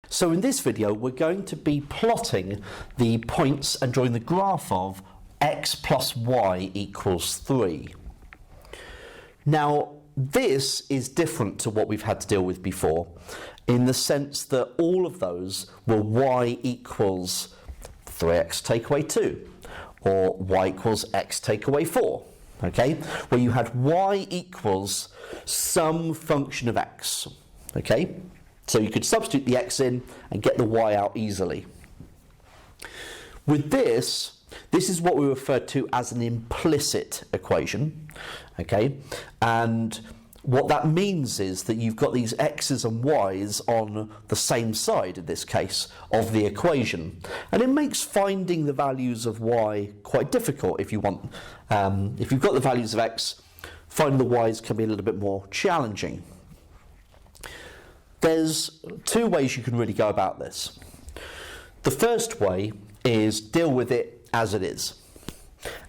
So in this video, we're going to be plotting the points and drawing the graph of x plus y equals 3. Now, this is different to what we've had to deal with before, in the sense that all of those were y equals 3x take away 2, or y equals x take away 4, okay? Where you had y equals some function of x, okay? So you could substitute the x in and get the y out easily. With this is what we refer to as an implicit equation, okay? And what that means is that you've got these x's and y's on the same side, in this case, of the equation. And it makes finding the values of y quite difficult if you want. If you've got the values of x, finding the y's can be a little bit more challenging. There's two ways you can really go about this. The first way is deal with it as it is.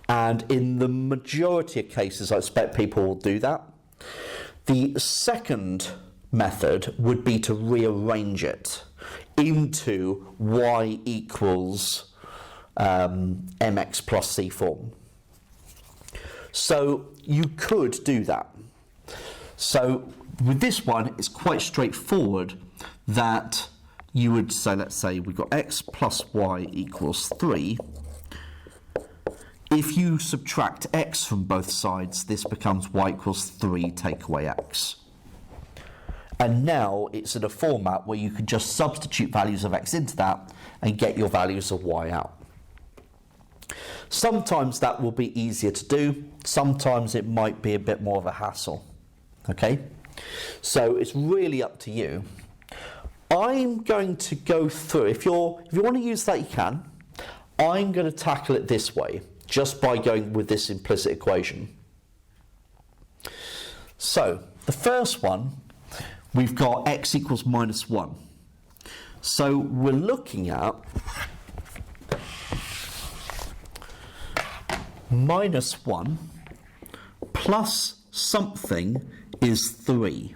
And in the majority of cases, I expect people will do that. The second method would be to rearrange it into y equals mx plus c form. So you could do that. So with this one, it's quite straightforward that you would say, let's say we've got x plus y equals 3. If you subtract x from both sides, this becomes y equals 3 take away x. And now it's in a format where you can just substitute values of x into that and get your values of y out. Sometimes that will be easier to do. Sometimes it might be a bit more of a hassle. Okay? So it's really up to you. I'm going to go through, if you want to use that, you can. I'm going to tackle it this way, just by going with this implicit equation. So the first one, we've got x equals minus 1. So we're looking at minus 1 plus something is 3.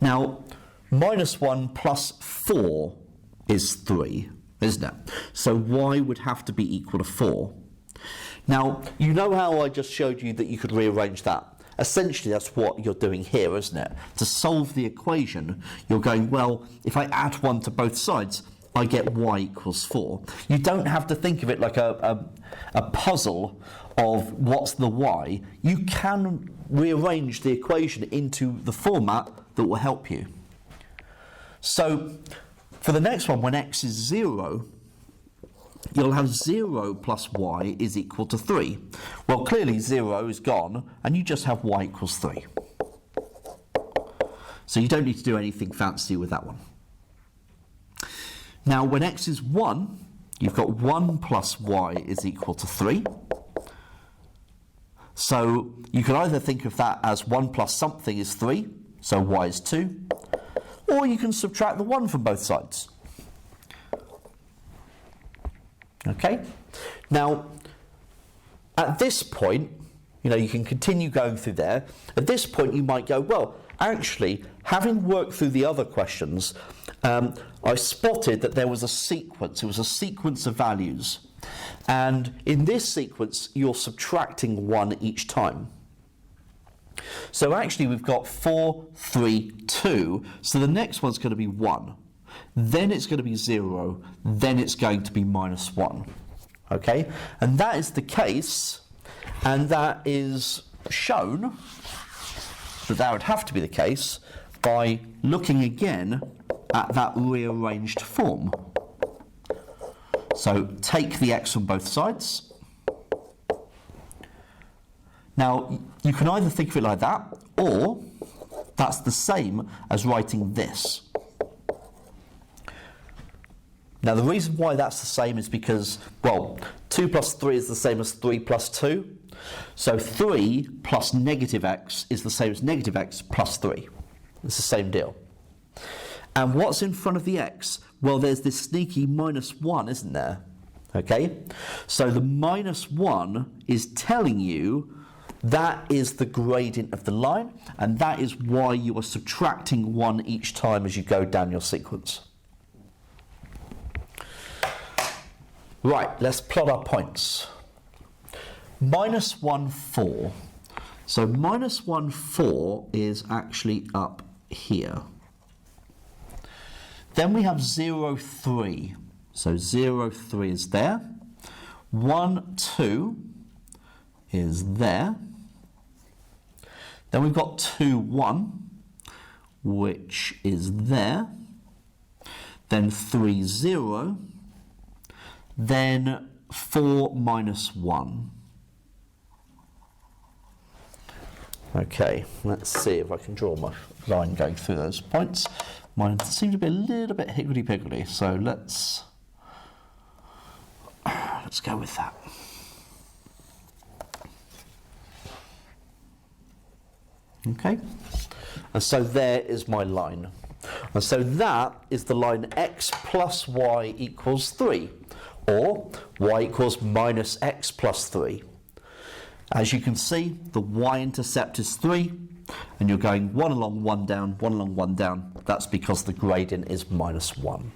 Now, minus 1 plus 4 is 3, isn't it? So y would have to be equal to 4. Now, you know how I just showed you that you could rearrange that? Essentially, that's what you're doing here, isn't it? To solve the equation, you're going, well, if I add 1 to both sides, I get y equals 4. You don't have to think of it like a puzzle of what's the y. You can rearrange the equation into the format that will help you. So for the next one, when x is 0, you'll have 0 plus y is equal to 3. Well, clearly 0 is gone, and you just have y equals 3. So you don't need to do anything fancy with that one. Now, when x is 1, you've got 1 plus y is equal to 3. So you can either think of that as 1 plus something is 3, so y is 2, or you can subtract the 1 from both sides. Okay? Now, at this point, you can continue going through there. At this point, you might go, well, actually, having worked through the other questions, I spotted that there was a sequence. It was a sequence of values. And in this sequence, you're subtracting 1 each time. So actually, we've got 4, 3, 2. So the next one's going to be 1. Then it's going to be 0. Then it's going to be minus 1. Okay? And that is the case. And that is shown that would have to be the case by looking again at that rearranged form. So take the x from both sides. Now, you can either think of it like that, or that's the same as writing this. Now, the reason why that's the same is because, well, 2 plus 3 is the same as 3 plus 2. So 3 plus negative x is the same as negative x plus 3. It's the same deal. And what's in front of the x? Well, there's this sneaky minus 1, isn't there? Okay? So the minus 1 is telling you That is the gradient of the line, and that is why you are subtracting 1 each time as you go down your sequence. Right, let's plot our points. -1, 4. So -1, 4 is actually up here. Then we have 0, 3. So 0, 3 is there. 1, 2 is there. Then we've got 2, 1, which is there. Then 3, 0. Then 4, -1. Okay, let's see if I can draw my line going through those points. Mine seem to be a little bit higgledy-piggledy, so let's go with that. Okay, and so there is my line. And so that is the line x plus y equals 3, or y equals minus x plus 3. As you can see, the y-intercept is 3, and you're going 1 along, 1 down, 1 along, 1 down. That's because the gradient is -1.